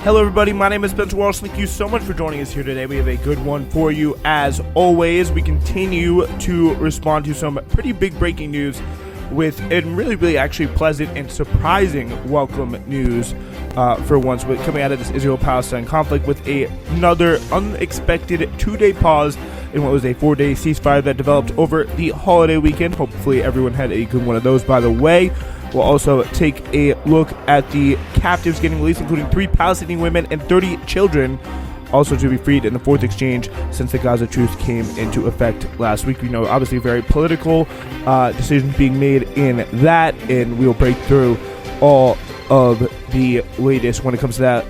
Hello everybody, my name is Spencer Walsh. Thank you so much for joining us here today. We have a good one for you as always. We continue to respond to some pretty big breaking news with really actually pleasant and surprising welcome news for once, with coming out of this Israel-Palestine conflict with another unexpected 2-day pause in what was a 4-day ceasefire that developed over the holiday weekend. Hopefully everyone had a good one of those, by the way. We'll also take a look at the captives getting released, including 3 Palestinian women and 30 children, also to be freed in the 4th exchange since the Gaza truce came into effect last week. We know obviously very political decisions being made in that, and we'll break through all of the latest when it comes to that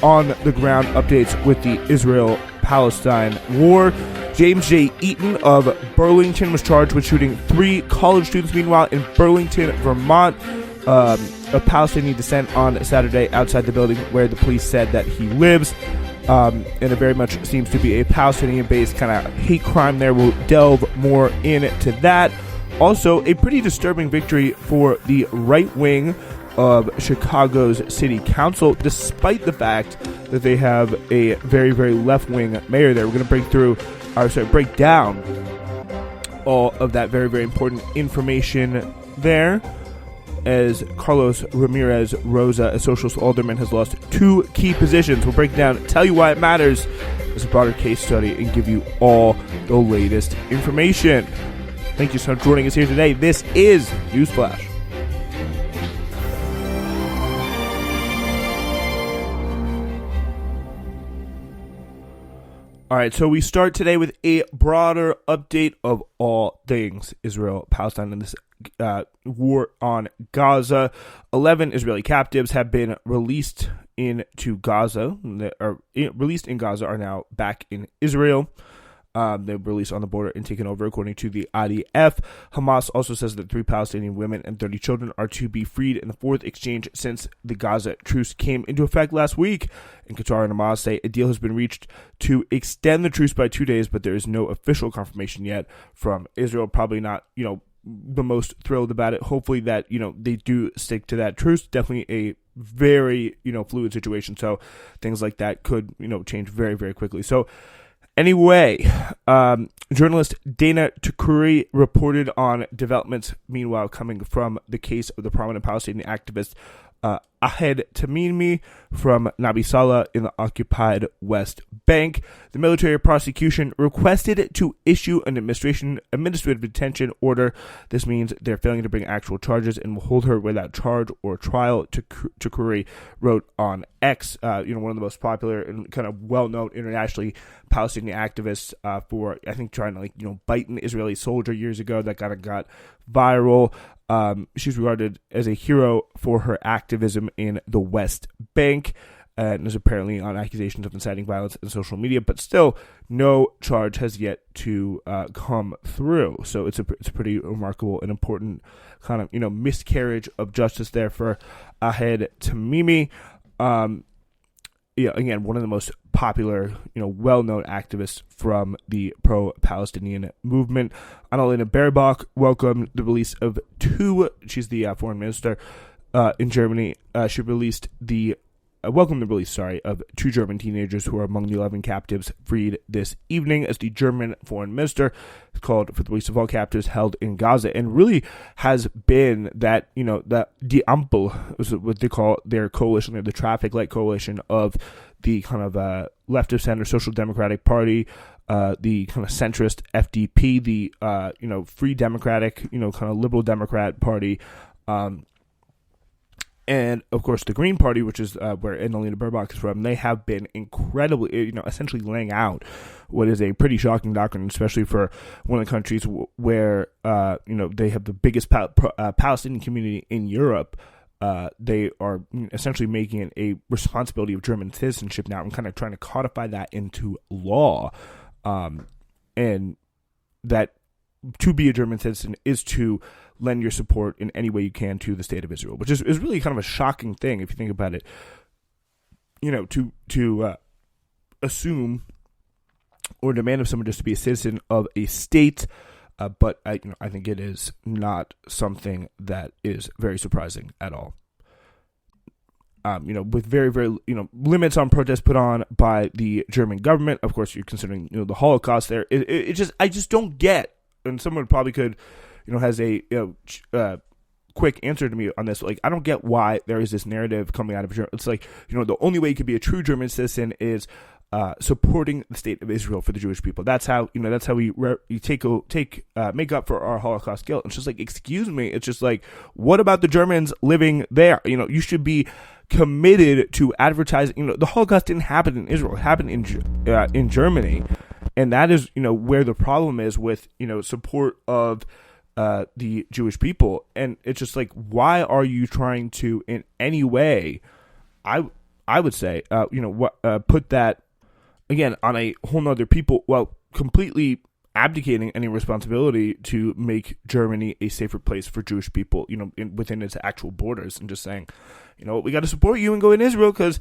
on-the-ground updates with the Israel-Palestine war. James J. Eaton of Burlington was charged with shooting 3 college students, meanwhile, in Burlington, Vermont, of Palestinian descent on Saturday outside the building where the police said that he lives. And it very much seems to be a Palestinian-based kind of hate crime there. We'll delve more into that. Also, a pretty disturbing victory for the right wing of Chicago's city council, despite the fact that they have a very left-wing mayor there. We're going to break down all of that very important information there, as Carlos Ramirez Rosa, a socialist alderman, has lost 2 key positions. We'll break down, tell you why it matters as a broader case study, and give you all the latest information. Thank you so much for joining us here today. This is Newsflash. All right, so we start today with a broader update of all things Israel-Palestine and this war on Gaza. 11 Israeli captives have been released into Gaza. Released in Gaza are now back in Israel. They were released on the border and taken over, according to the IDF. Hamas also says that 3 Palestinian women and 30 children are to be freed in the 4th exchange since the Gaza truce came into effect last week. And Qatar and Hamas say a deal has been reached to extend the truce by 2 days, but there is no official confirmation yet from Israel. Probably not, the most thrilled about it. Hopefully that, they do stick to that truce. Definitely a very, fluid situation. So things like that could, change very quickly. So anyway, journalist Dana Tukuri reported on developments, meanwhile, coming from the case of the prominent Palestinian activist Ahed Tamimi from Nabi Saleh in the occupied West Bank. The military prosecution requested to issue an administrative detention order. This means they're failing to bring actual charges and will hold her without charge or trial, Tukuri wrote on X, one of the most popular and kind of well-known internationally Palestinian activists for, I think, trying to bite an Israeli soldier years ago. That kind of got viral. She's regarded as a hero for her activism in the West Bank, and is apparently on accusations of inciting violence in social media, but still no charge has yet to come through. So it's a pretty remarkable and important kind of miscarriage of justice there for Ahed Tamimi. Again, one of the most popular, well-known activists from the pro-Palestinian movement. Annalena Baerbock welcomed the release of 2. She's the foreign minister in Germany. She released welcomed the release, of 2 German teenagers who are among the 11 captives freed this evening, as the German foreign minister called for the release of all captives held in Gaza, and really has been that, that Die Ampel is what they call their coalition, the traffic light coalition of the kind of left of center Social Democratic Party, the kind of centrist FDP, the Free Democratic, kind of liberal Democrat Party, and, of course, the Green Party, which is where Annalena Baerbock is from. They have been incredibly, essentially laying out what is a pretty shocking doctrine, especially for one of the countries where, they have the biggest Palestinian community in Europe. They are essentially making it a responsibility of German citizenship now and kind of trying to codify that into law. And that to be a German citizen is to lend your support in any way you can to the state of Israel, which is really kind of a shocking thing if you think about it. To assume or demand of someone just to be a citizen of a state, but I think it is not something that is very surprising at all. with very, very, limits on protests put on by the German government. Of course, you're considering, the Holocaust there. I just don't get, and someone probably could, has a, quick answer to me on this. Like, I don't get why there is this narrative coming out of Germany. It's like, the only way you could be a true German citizen is supporting the state of Israel for the Jewish people. That's how we make up for our Holocaust guilt. It's just like, excuse me. It's just like, what about the Germans living there? You should be committed to advertising. The Holocaust didn't happen in Israel. It happened in Germany, and that is where the problem is with support of the Jewish people. And it's just like, why are you trying to in any way, I would say, put that again on a whole nother people, while completely abdicating any responsibility to make Germany a safer place for Jewish people, within its actual borders, and just saying, we got to support you and go in Israel because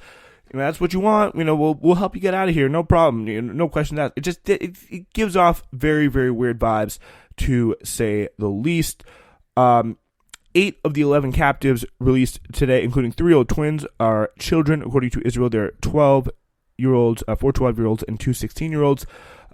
that's what you want. We'll help you get out of here, no problem, no question that. It gives off very, very weird vibes, to say the least. 8 of the 11 captives released today, including 3-year-old twins, are children, according to Israel. They're 12-year-olds, 4 12-year-olds, and 2 16-year-olds.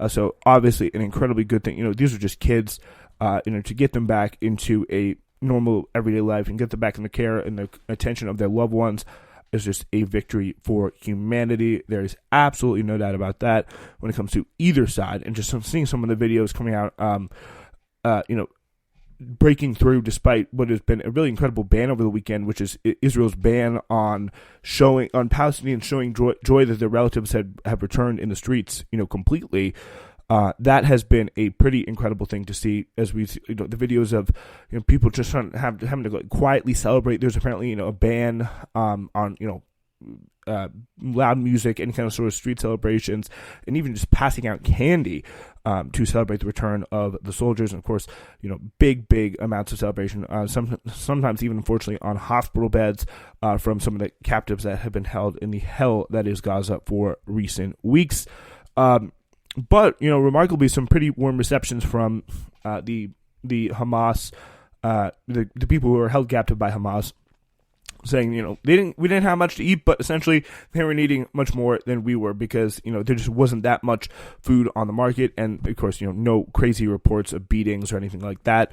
So obviously an incredibly good thing. These are just kids, to get them back into a normal everyday life and get them back in the care and the attention of their loved ones is just a victory for humanity. There is absolutely no doubt about that when it comes to either side. And just seeing some of the videos coming out, breaking through despite what has been a really incredible ban over the weekend, which is Israel's ban on Palestinians showing joy that their relatives have returned in the streets, completely. That has been a pretty incredible thing to see, as we see, the videos of people just having to quietly celebrate. There's apparently a ban on loud music, any kind of sort of street celebrations, and even just passing out candy to celebrate the return of the soldiers. And of course, big amounts of celebration, sometimes even unfortunately on hospital beds from some of the captives that have been held in the hell that is Gaza for recent weeks. But remarkably, some pretty warm receptions from the Hamas, the people who are held captive by Hamas, saying we didn't have much to eat, but essentially they were needing much more than we were, because there just wasn't that much food on the market, and of course no crazy reports of beatings or anything like that,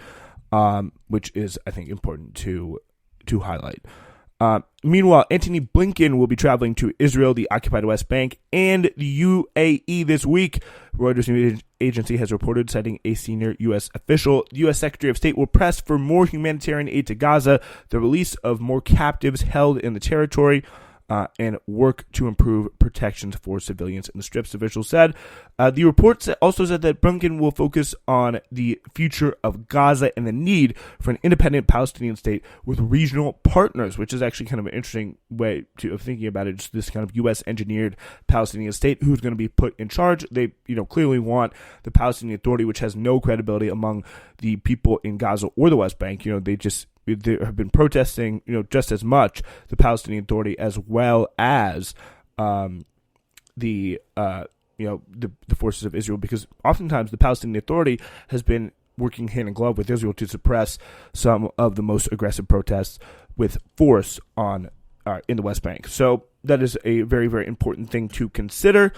which is, I think, important to highlight. Meanwhile, Antony Blinken will be traveling to Israel, the occupied West Bank, and the UAE this week. Reuters news agency has reported, citing a senior U.S. official. The U.S. Secretary of State will press for more humanitarian aid to Gaza, the release of more captives held in the territory, and work to improve protections for civilians in the strips, officials said. The report also said that Blinken will focus on the future of Gaza and the need for an independent Palestinian state with regional partners, which is actually kind of an interesting way of thinking about it. Just this kind of U.S.-engineered Palestinian state who's going to be put in charge. They, clearly want the Palestinian Authority, which has no credibility among the people in Gaza or the West Bank. They have been protesting, just as much the Palestinian Authority as well as the forces of Israel, because oftentimes the Palestinian Authority has been working hand in glove with Israel to suppress some of the most aggressive protests with force in the West Bank. So that is a very, very important thing to consider.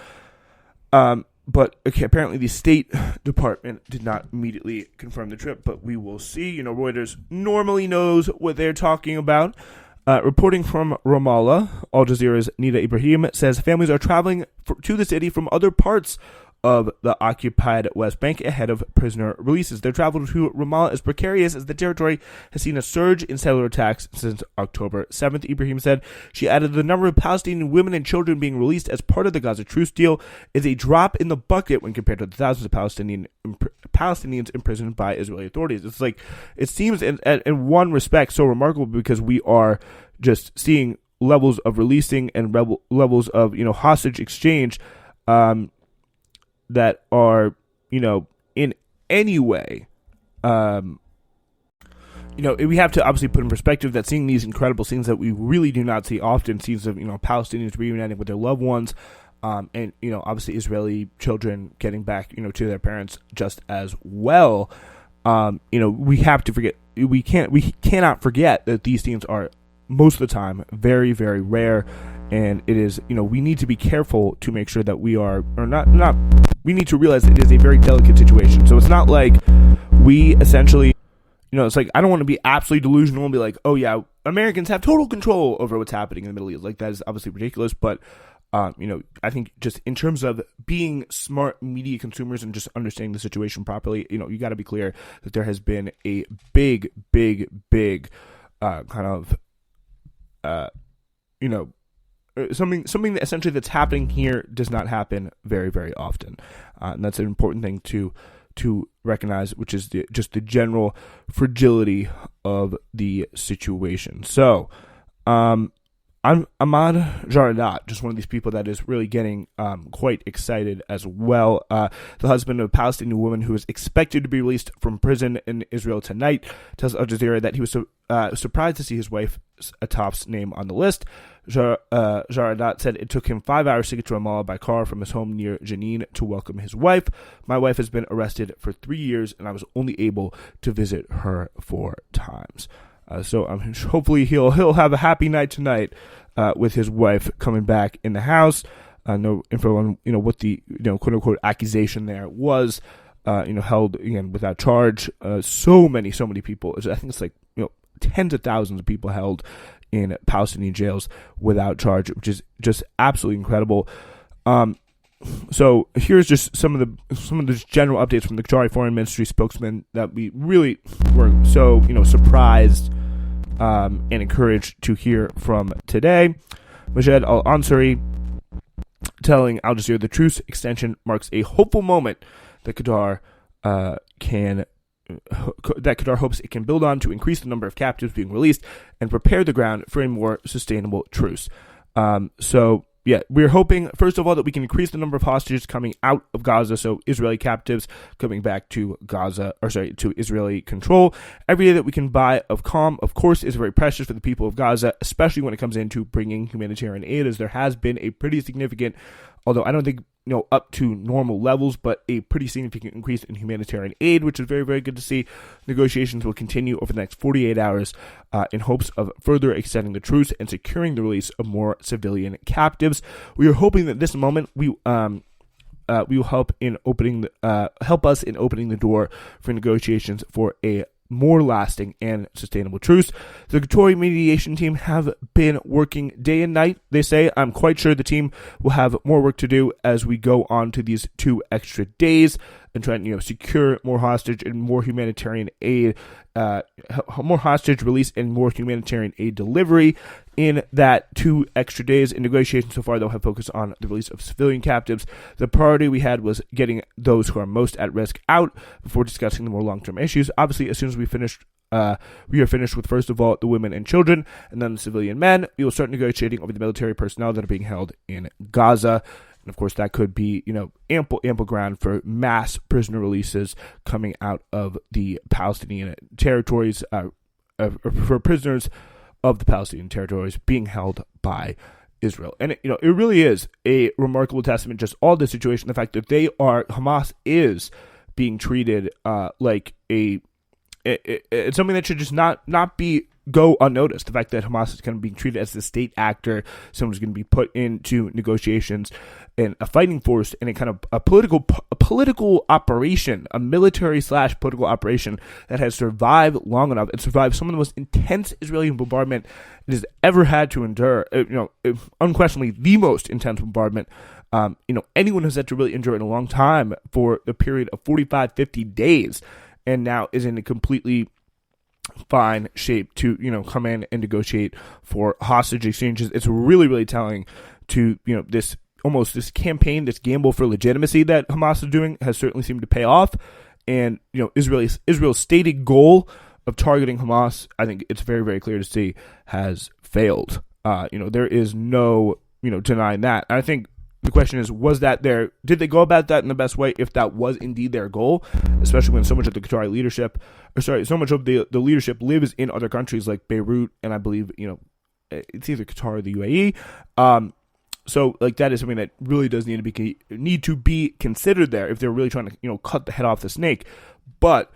But apparently the State Department did not immediately confirm the trip, but we will see. Reuters normally knows what they're talking about. Reporting from Ramallah, Al Jazeera's Nida Ibrahim says families are traveling to the city from other parts of the occupied West Bank ahead of prisoner releases. Their travel to Ramallah is precarious as the territory has seen a surge in settler attacks since October 7th, Ibrahim said. She added the number of Palestinian women and children being released as part of the Gaza truce deal is a drop in the bucket when compared to the thousands of Palestinians imprisoned by Israeli authorities. It's like, it seems in one respect so remarkable, because we are just seeing levels of releasing and levels of hostage exchange that are, in any way, we have to obviously put in perspective that seeing these incredible scenes that we really do not see often, scenes of, Palestinians reuniting with their loved ones, and, obviously Israeli children getting back, to their parents just as well. We have to forget, we cannot forget that these scenes are most of the time very, very rare. And it is, we need to be careful to make sure that we are, or not, we need to realize it is a very delicate situation. So it's not like we essentially, it's like, I don't want to be absolutely delusional and be like, oh yeah, Americans have total control over what's happening in the Middle East. Like, that is obviously ridiculous. But, I think just in terms of being smart media consumers and just understanding the situation properly, you got to be clear that there has been a big kind of, something that essentially that's happening here does not happen very, very often. And that's an important thing to recognize, which is just the general fragility of the situation. So, I'm Ahmad Jaradat, just one of these people that is really getting quite excited as well. The husband of a Palestinian woman who is expected to be released from prison in Israel tonight tells Al Jazeera that he was surprised to see his wife Ataf's name on the list. Jaradat said it took him 5 hours to get to Ramallah by car from his home near Jenin to welcome his wife. My wife has been arrested for 3 years, and I was only able to visit her 4 times. So hopefully he'll have a happy night tonight with his wife coming back in the house. No info on what the quote unquote accusation there was. Held again without charge. So many people. I think it's like tens of thousands of people held in Palestinian jails without charge, which is just absolutely incredible. So here's just some of the general updates from the Qatari Foreign Ministry spokesman that we really were so surprised and encouraged to hear from today. Majed Al-Ansari telling Al Jazeera the truce extension marks a hopeful moment that Qatar hopes it can build on to increase the number of captives being released and prepare the ground for a more sustainable truce. Yeah, we're hoping, first of all, that we can increase the number of hostages coming out of Gaza, so Israeli captives coming back to to Israeli control. Every day that we can buy of calm, of course, is very precious for the people of Gaza, especially when it comes into bringing humanitarian aid, as there has been a pretty significant, although I don't think up to normal levels, but a pretty significant increase in humanitarian aid, which is very, very good to see. Negotiations will continue over the next 48 hours in hopes of further extending the truce and securing the release of more civilian captives. We are hoping that this moment will help us in opening the door for negotiations for a more lasting and sustainable truce. The Qatari mediation team have been working day and night, they say. I'm quite sure the team will have more work to do as we go on to these 2 extra days and try and secure more hostage and more humanitarian aid, more hostage release and more humanitarian aid delivery in that 2 extra days. In negotiations so far, they'll have focused on the release of civilian captives. The priority we had was getting those who are most at risk out before discussing the more long-term issues. Obviously, as soon as we are finished with, first of all, the women and children, and then the civilian men, we will start negotiating over the military personnel that are being held in Gaza. And of course, that could be, ample ground for mass prisoner releases coming out of the Palestinian territories, for prisoners of the Palestinian territories being held by Israel. And it really is a remarkable testament, just all the situation, the fact that Hamas is being treated like it's something that should just not go unnoticed. The fact that Hamas is kind of being treated as the state actor, someone who's going to be put into negotiations and a fighting force and a kind of a political operation, a military / political operation that has survived long enough and survived some of the most intense Israeli bombardment it has ever had to endure. Unquestionably the most intense bombardment anyone has had to really endure in a long time for the period of 45-50 days, and now is in a completely fine shape to come in and negotiate for hostage exchanges. It's really, really telling to this campaign, this gamble for legitimacy that Hamas is doing has certainly seemed to pay off. And Israel's stated goal of targeting Hamas, I think it's very, very clear to see, has failed. There is no denying that. And I think the question is, did they go about that in the best way if that was indeed their goal, especially when so much of the Qatari leadership, so much of the leadership lives in other countries like Beirut, and I believe, it's either Qatar or the UAE. So that is something that really does need to be considered there if they're really trying to, cut the head off the snake. But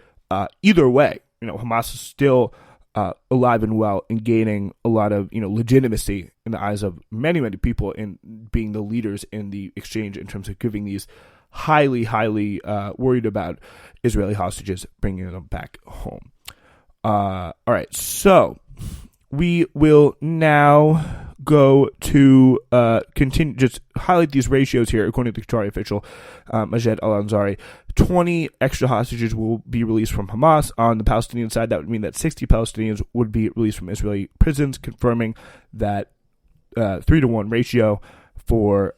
either way, Hamas is still alive and well and gaining a lot of legitimacy in the eyes of many people in being the leaders in the exchange in terms of giving these highly worried about Israeli hostages, bringing them back home. All right, so we will now go to continue, just highlight these ratios here. According to the Qatari official, Majed Al-Ansari, 20 extra hostages will be released from Hamas. On the Palestinian side, that would mean that 60 Palestinians would be released from Israeli prisons, confirming that 3-to-1 ratio for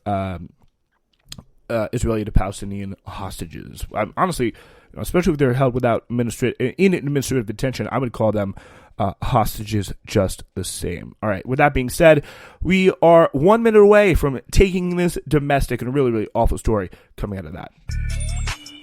Israeli to Palestinian hostages. Honestly, especially if they're held without administrative detention, I would call them hostages just the same. All right, with that being said, we are 1 minute away from taking this domestic and a really awful story coming out of that.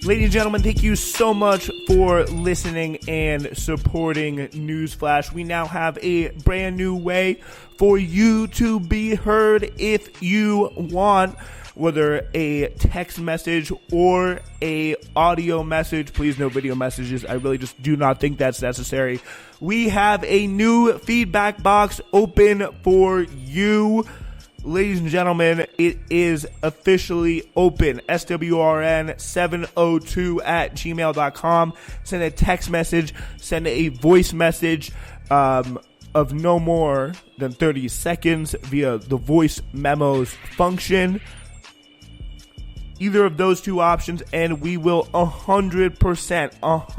Ladies and gentlemen, thank you so much for listening and supporting Newsflash. We now have a brand new way for you to be heard if you want, whether a text message or a audio message. Please, no video messages. I really just do not think that's necessary. We have a new feedback box open for you. Ladies and gentlemen, it is officially open. SWRN702@gmail.com. Send a text message, send a voice message of no more than 30 seconds via the voice memos function. Either of those two options, and we will 100%, not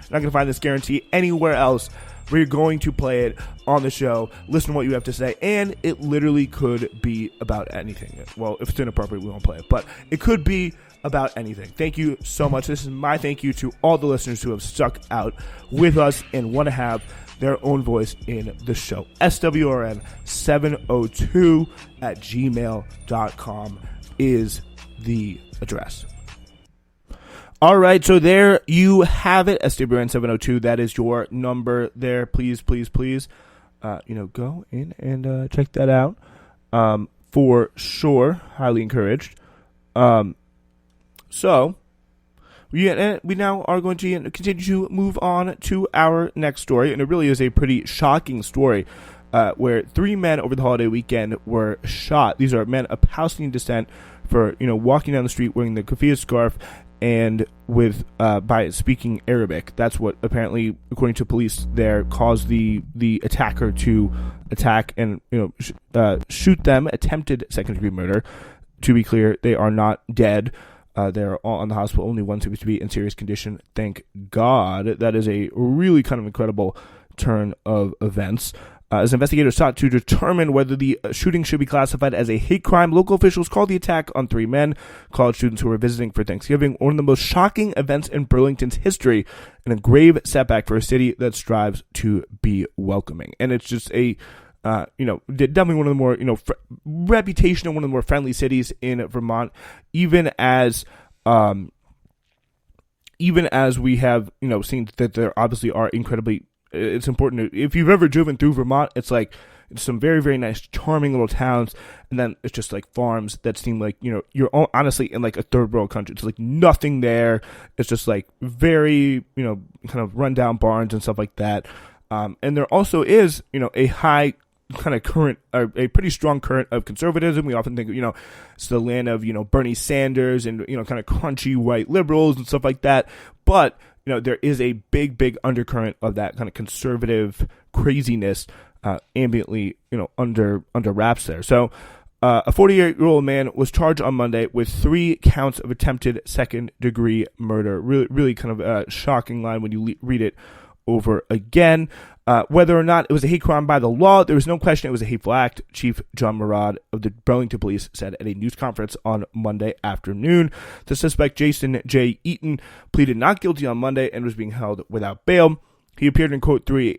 going to find this guarantee anywhere else. We're going to play it on the show, listen to what you have to say, and it literally could be about anything. Well, if it's inappropriate, we won't play it, but it could be about anything. Thank you so much. This is my thank you to all the listeners who have stuck out with us and want to have their own voice in the show. SWRN702@gmail.com is the address. All right, so there you have it. SWRN702, that is your number there. Please, go in and check that out for sure. Highly encouraged. So we now are going to continue to move on to our next story, and it really is a pretty shocking story where 3 men over the holiday weekend were shot. These are men of Palestinian descent for walking down the street wearing the keffiyeh scarf and with by speaking Arabic. That's what apparently, according to police there, caused the attacker to attack and shoot them. Attempted second-degree murder. To be clear, they are not dead. They're all in the hospital. Only one seems to be in serious condition. Thank God. That is a really kind of incredible turn of events. As investigators sought to determine whether the shooting should be classified as a hate crime, local officials called the attack on 3 men, college students who were visiting for Thanksgiving, one of the most shocking events in Burlington's history and a grave setback for a city that strives to be welcoming. And it's just a definitely one of the more, reputation of one of the more friendly cities in Vermont, even as we have, seen that there obviously are it's important if you've ever driven through Vermont, it's like some very, very nice, charming little towns, and then it's just like farms that seem like, you're honestly in like a third world country. It's like nothing there. It's just like very, kind of rundown barns and stuff like that. And there also is, a high kind of current, a pretty strong current of conservatism. We often think, it's the land of, Bernie Sanders and, kind of crunchy white liberals and stuff like that. But, there is a big undercurrent of that kind of conservative craziness ambiently, under wraps there. So a 48-year-old man was charged on Monday with 3 counts of attempted second-degree murder. Really kind of a shocking line when you read it over again. Whether or not it was a hate crime by the law, there was no question it was a hateful act, Chief John Murad of the Burlington Police said at a news conference on Monday afternoon. The suspect, Jason J. Eaton, pleaded not guilty on Monday and was being held without bail. He appeared in court through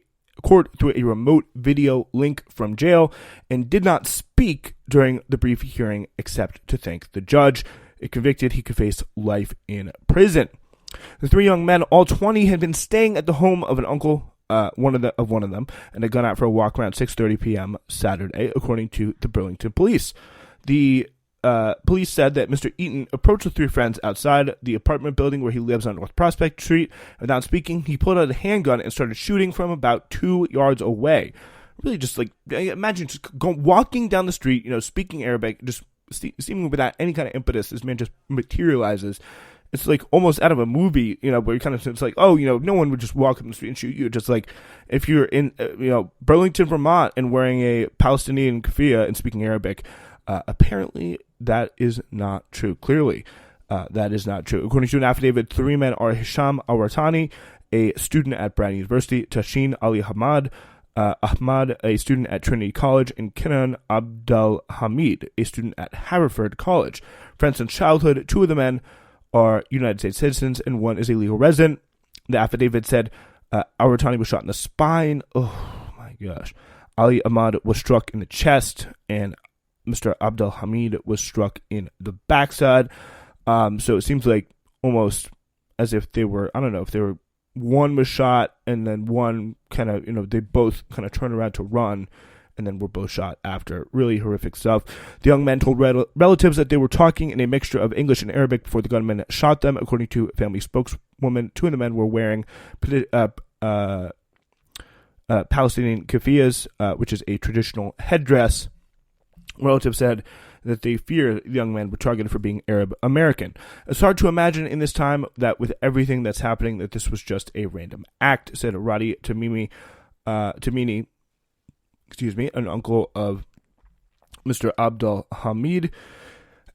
a remote video link from jail and did not speak during the brief hearing except to thank the judge. If convicted, he could face life in prison. The 3 young men, all 20, had been staying at the home of an uncle, one of them, and had gone out for a walk around 6:30 p.m. Saturday, according to the Burlington Police. The police said that Mr. Eaton approached the three friends outside the apartment building where he lives on North Prospect Street. Without speaking, he pulled out a handgun and started shooting from about 2 yards away. Really, just like imagine just walking down the street, speaking Arabic, just seemingly without any kind of impetus. This man just materializes. It's like almost out of a movie, where you kind of, it's like, oh, no one would just walk up the street and shoot you. Just like if you're in, Burlington, Vermont, and wearing a Palestinian keffiyeh and speaking Arabic. Apparently, that is not true. Clearly, that is not true. According to an affidavit, three men are Hisham Al-Wartani, a student at Brown University, Tashin Ali Ahmad, a student at Trinity College, and Kenan Abdul Hamid, a student at Haverford College. Friends since childhood, two of the men are United States citizens, and one is a legal resident. The affidavit said Al-Wartani was shot in the spine. Oh, my gosh. Ali Ahmad was struck in the chest, and Mr. Abdul Hamid was struck in the backside. So it seems like almost as if they were, I don't know, if they were, one was shot and then one kind of, they both kind of turned around to run and then were both shot after. Really horrific stuff. The young men told relatives that they were talking in a mixture of English and Arabic before the gunman shot them. According to a family spokeswoman, two of the men were wearing Palestinian keffiyehs, which is a traditional headdress. Relatives said that they fear the young men were targeted for being Arab American. It's hard to imagine in this time that with everything that's happening that this was just a random act, said Radi Tamini, an uncle of Mr. Abdul Hamid,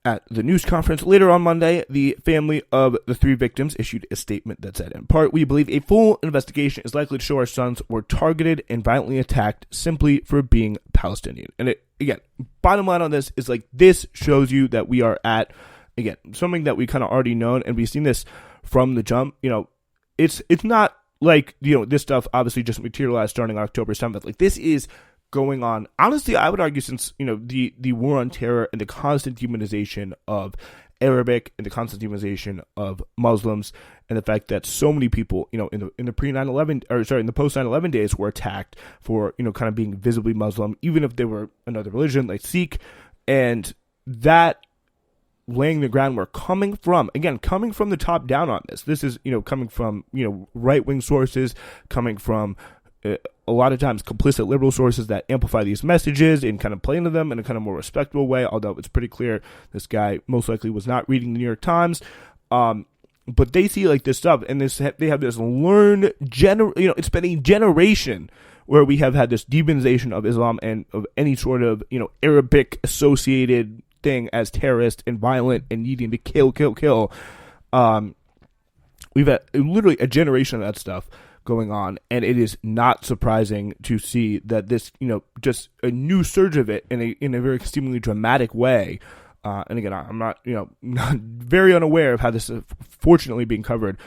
at the news conference. Later on Monday, the family of the three victims issued a statement that said, in part, we believe a full investigation is likely to show our sons were targeted and violently attacked simply for being Palestinian. And again, bottom line on this is like, this shows you that we are at, again, something that we kind of already known, and we've seen this from the jump. It's not like, this stuff obviously just materialized starting on October 7th. Like, this is going on, honestly, I would argue, since the war on terror and the constant demonization of Arabic and the constant demonization of Muslims, and the fact that so many people, in the pre 9/11, or sorry, in the post 9/11 days, were attacked for kind of being visibly Muslim, even if they were another religion like Sikh, and that laying the groundwork coming from the top down on this. This is coming from right wing sources, coming from a lot of times complicit liberal sources that amplify these messages and kind of play into them in a kind of more respectable way, although it's pretty clear this guy most likely was not reading the New York Times. But they see like this stuff, and they have this learned, it's been a generation where we have had this demonization of Islam and of any sort of, Arabic associated thing as terrorist and violent and needing to kill. We've had literally a generation of that stuff going on, and it is not surprising to see that this, just a new surge of it in a very seemingly dramatic way. And again, I'm not, not very unaware of how this is fortunately being covered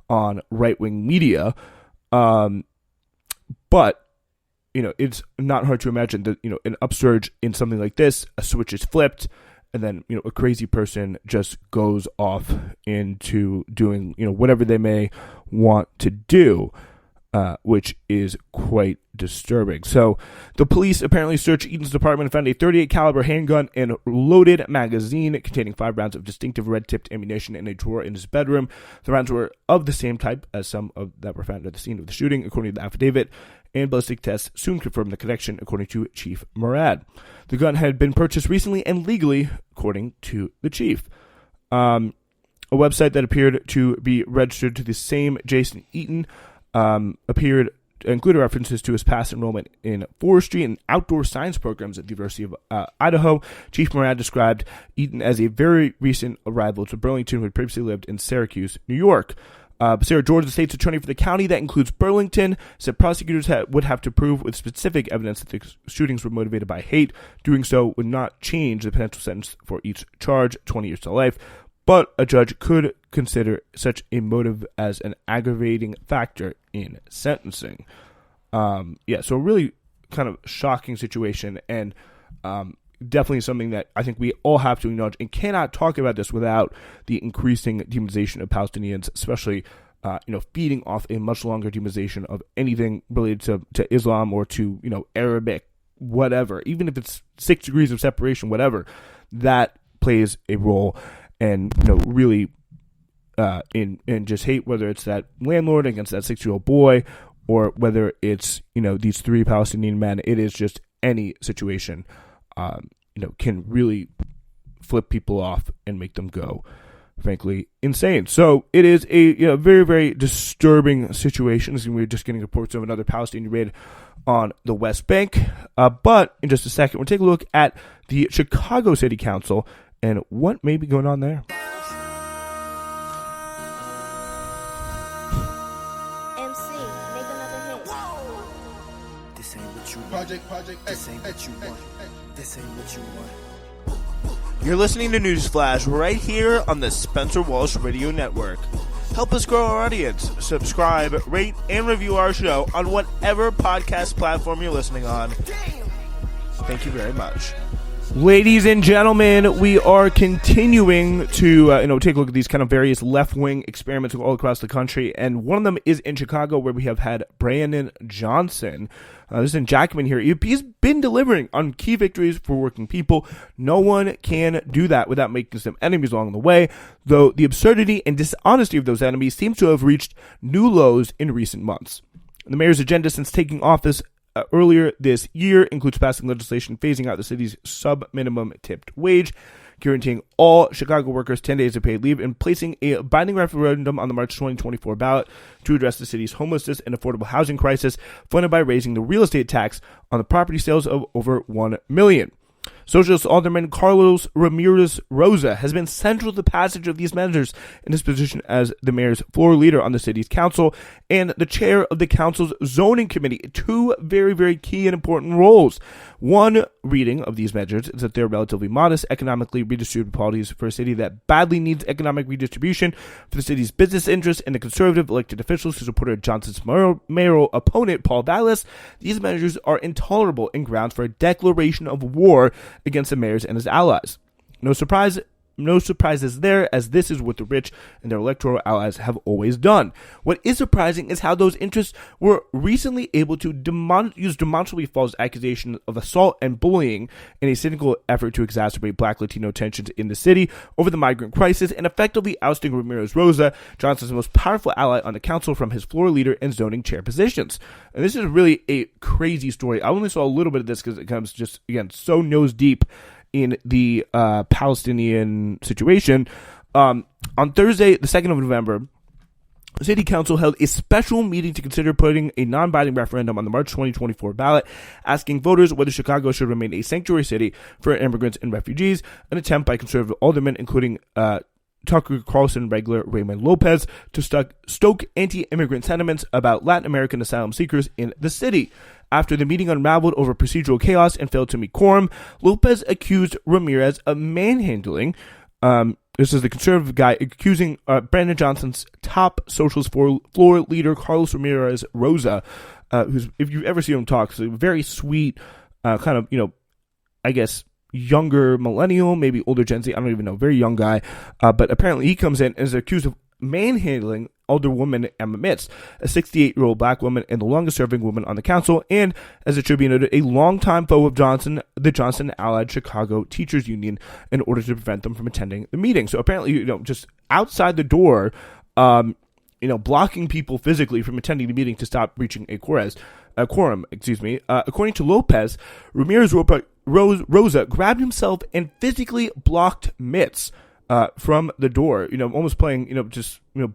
on right-wing media. But, it's not hard to imagine that, an upsurge in something like this, a switch is flipped, and then, a crazy person just goes off into doing, whatever they may want to do, which is quite disturbing. So the police apparently searched Eaton's apartment and found a .38 caliber handgun and loaded magazine containing 5 rounds of distinctive red-tipped ammunition in a drawer in his bedroom. The rounds were of the same type as some that were found at the scene of the shooting, according to the affidavit, and ballistic tests soon confirmed the connection, according to Chief Murad. The gun had been purchased recently and legally, according to the chief. A website that appeared to be registered to the same Jason Eaton included references to his past enrollment in forestry and outdoor science programs at the University of Idaho. Chief Murad described Eaton as a very recent arrival to Burlington, who had previously lived in Syracuse, New York. Sarah George, the state's attorney for the county that includes Burlington, said prosecutors would have to prove with specific evidence that the shootings were motivated by hate. Doing so would not change the potential sentence for each charge, 20 years to life, but a judge could consider such a motive as an aggravating factor in sentencing. So a really kind of shocking situation, and definitely something that I think we all have to acknowledge and cannot talk about this without the increasing demonization of Palestinians, especially, feeding off a much longer demonization of anything related to Islam or to, Arabic, whatever, even if it's 6 degrees of separation, whatever, that plays a role, and really in just hate, whether it's that landlord against that 6-year-old boy, or whether it's these 3 Palestinian men. It is just any situation can really flip people off and make them go, frankly, insane. So it is a very, very disturbing situation. We're just getting reports of another Palestinian raid on the West Bank. But in just a second, we'll take a look at the Chicago City Council and what may be going on there. Project, this ain't what you want. This ain't what you want. You're listening to Newsflash right here on the Spencer Walsh Radio Network. Help us grow our audience. Subscribe, rate, and review our show on whatever podcast platform you're listening on. Thank you very much. Ladies and gentlemen, we are continuing to take a look at these kind of various left-wing experiments all across the country, and one of them is in Chicago, where we have had Brandon Johnson. This is in Jackman here. He's been delivering on key victories for working people. No one can do that without making some enemies along the way, though the absurdity and dishonesty of those enemies seems to have reached new lows in recent months. The mayor's agenda since taking office earlier this year includes passing legislation phasing out the city's sub-minimum tipped wage, guaranteeing all Chicago workers 10 days of paid leave, and placing a binding referendum on the March 2024 ballot to address the city's homelessness and affordable housing crisis, funded by raising the real estate tax on the property sales of over $1 million. Socialist Alderman Carlos Ramirez Rosa has been central to the passage of these measures in his position as the mayor's floor leader on the city's council and the chair of the council's zoning committee. 2 very, very key and important roles. One reading of these measures is that they're relatively modest, economically redistributed policies for a city that badly needs economic redistribution for the city's business interests and the conservative elected officials who supported Johnson's mayoral opponent, Paul Vallis. These measures are intolerable and grounds for a declaration of war against the mayor and his allies. No surprises there, as this is what the rich and their electoral allies have always done. What is surprising is how those interests were recently able to use demonstrably false accusations of assault and bullying in a cynical effort to exacerbate Black-Latino tensions in the city over the migrant crisis, and effectively ousting Ramirez Rosa, Johnson's most powerful ally on the council, from his floor leader and zoning chair positions. And this is really a crazy story. I only saw a little bit of this because it comes just, again, so nose deep in the Palestinian situation. On Thursday, the 2nd of November, the City Council held a special meeting to consider putting a non-binding referendum on the March 2024 ballot, asking voters whether Chicago should remain a sanctuary city for immigrants and refugees, an attempt by conservative aldermen, including Tucker Carlson regular Raymond Lopez, to stoke anti-immigrant sentiments about Latin American asylum seekers in the city. After the meeting unraveled over procedural chaos and failed to meet quorum, Lopez accused Ramirez of manhandling. This is the conservative guy accusing Brandon Johnson's top socialist floor leader, Carlos Ramirez Rosa, who's, if you've ever seen him talk, is a very sweet, kind of, I guess, younger millennial, maybe older Gen Z, I don't even know, very young guy. But apparently he comes in and is accused of manhandling Alderwoman Emma Mitz, a 68-year-old Black woman and the longest-serving woman on the council, and, as the Tribune noted, a longtime foe of Johnson, the Johnson-allied Chicago Teachers Union, in order to prevent them from attending the meeting. So apparently, just outside the door, blocking people physically from attending the meeting to stop reaching a quorum. According to Lopez, Ramirez Rosa grabbed himself and physically blocked Mitz from the door, almost playing,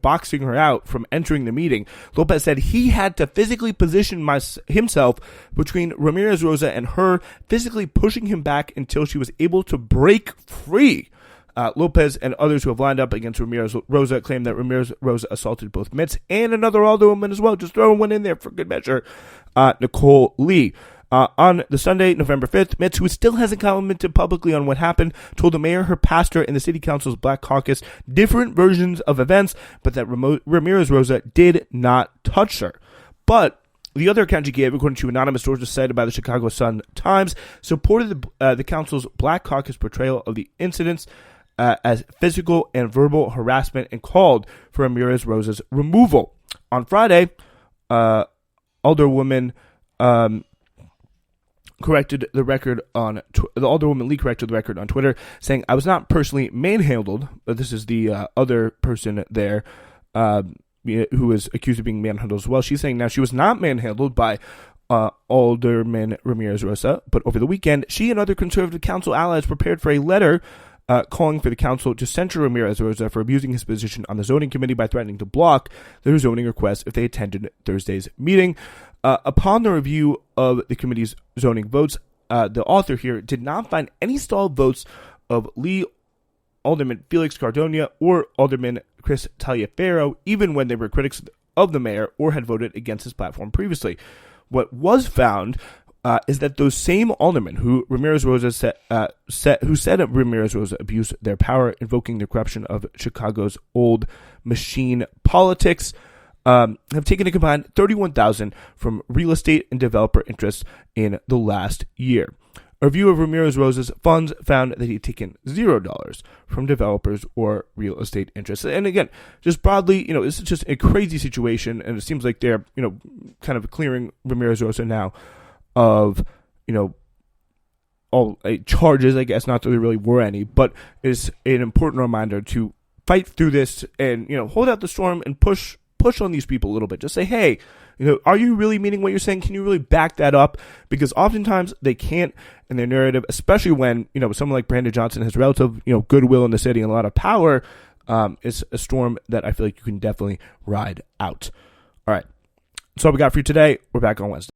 boxing her out from entering the meeting. Lopez said he had to physically position himself between Ramirez Rosa and her, physically pushing him back until she was able to break free. Lopez and others who have lined up against Ramirez Rosa claim that Ramirez Rosa assaulted both Mitz and another alderwoman as well. Just throwing one in there for good measure. Nicole Lee. On the Sunday, November 5th, Mitz, who still hasn't commented publicly on what happened, told the mayor, her pastor, and the city council's Black Caucus different versions of events, but that Ramirez Rosa did not touch her. But the other account she gave, according to anonymous sources cited by the Chicago Sun-Times, supported the council's Black Caucus portrayal of the incidents as physical and verbal harassment and called for Ramirez Rosa's removal. On Friday, Alderwoman corrected the record on the Alderwoman Lee corrected the record on Twitter, saying, "I was not personally manhandled," but this is the other person there who was accused of being manhandled as well. She's saying now she was not manhandled by Alderman Ramirez Rosa, but over the weekend, she and other conservative council allies prepared for a letter calling for the council to censure Ramirez Rosa for abusing his position on the zoning committee by threatening to block their zoning requests if they attended Thursday's meeting. Upon the review of the committee's zoning votes, the author here did not find any stalled votes of Lee, Alderman Felix Cardona, or Alderman Chris Taliaferro, even when they were critics of the mayor or had voted against his platform previously. What was found is that those same aldermen who Ramirez Rosa said Ramirez Rosa abused their power, invoking the corruption of Chicago's old machine politics, have taken a combined $31,000 from real estate and developer interests in the last year. A review of Ramirez Rosa's funds found that he'd taken $0 from developers or real estate interests. And again, just broadly, this is just a crazy situation, and it seems like they're, kind of clearing Ramirez Rosa now of, all charges, I guess, not that there really were any, but it's an important reminder to fight through this and, hold out the storm and push on these people a little bit. Just say, hey, are you really meaning what you're saying? Can you really back that up? Because oftentimes they can't in their narrative, especially when, someone like Brandon Johnson has relative, goodwill in the city and a lot of power. It's a storm that I feel like you can definitely ride out. All right. That's all we got for you today. We're back on Wednesday.